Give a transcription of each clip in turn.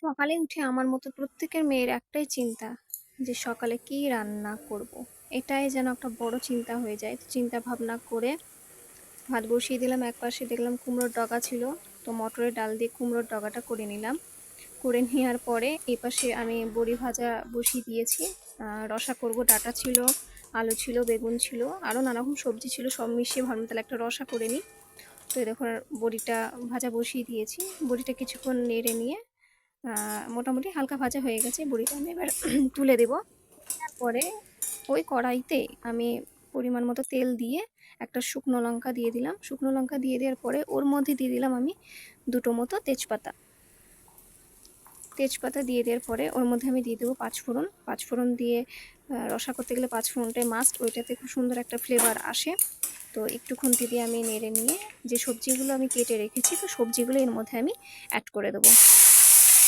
সকালে উঠে আমার মতো প্রত্যেকের মেয়ের একটাই চিন্তা যে সকালে কি রান্না করব। এটাই যেন একটা বড় চিন্তা হয়ে যায়। তো চিন্তা ভাবনা করে ভাত বসিয়ে দিলাম। একপাশে দেখলাম কুমড়োর ডগা ছিল, তো মটরের ডাল দিয়ে কুমড়োর ডগাটা করে নিলাম। করে নেওয়ার পরে এই পাশে আমি বড়ি ভাজা বসিয়ে দিয়েছি। রসা করব, ডাঁটা ছিল, আলু ছিল, বেগুন ছিল, আরও নানা রকম সবজি ছিল, সব মিশিয়ে ভালো তাহলে একটা রসা করে নিই। তো এই দেখুন বড়িটা ভাজা বসিয়ে দিয়েছি। বড়িটা কিছুক্ষণ নেড়ে নিয়ে মোটামুটি হালকা ভাজা হয়ে গেছে। বড়িটা আমি এবার তুলে দেব। তারপরে ওই কড়াইতে আমি পরিমাণ মতো তেল দিয়ে একটা শুকনো লঙ্কা দিয়ে দিলাম। শুকনো লঙ্কা দিয়ে দেওয়ার পরে ওর মধ্যে দিয়ে দিলাম আমি দুটো মতো তেজপাতা। তেজপাতা দিয়ে দেওয়ার পরে ওর মধ্যে আমি দিয়ে দেবো পাঁচফোড়ন। পাঁচফোড়ন দিয়ে রসা করতে গেলে পাঁচফোড়নটাই মাস্ট, ওইটাতে খুব সুন্দর একটা ফ্লেভার আসে। তো একটু খুন্তি দিয়ে আমি নেড়ে নিয়ে যে সবজিগুলো আমি কেটে রেখেছি, তো সবজিগুলো এর মধ্যে আমি অ্যাড করে দেবো।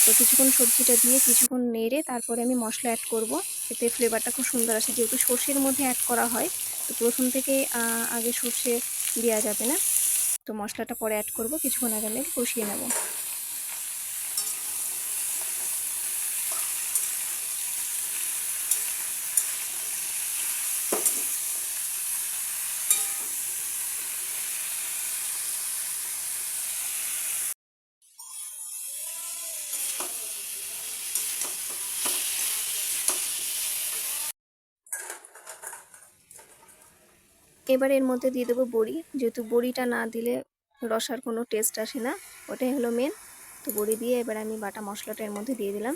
তো কিছুক্ষণ সবজিটা দিয়ে কিছুক্ষণ নেড়ে তারপরে আমি মশলা অ্যাড করব, এতে ফ্লেভারটা খুব সুন্দর আসে। যেহেতু সর্ষের মধ্যে অ্যাড করা হয়, তো প্রথম থেকে আগে সর্ষে দেওয়া যাবে না, তো মশলাটা পরে অ্যাড করব। কিছুক্ষণ আগে আমি কষিয়ে নেব। এবার এর মধ্যে দিয়ে দেবো বড়ি। যেহেতু বড়িটা না দিলে রসার কোনো টেস্ট আসে না, ওটাই হলো মেন। তো বড়ি দিয়ে এবার আমি বাটা মশলাটা এর মধ্যে দিয়ে দিলাম।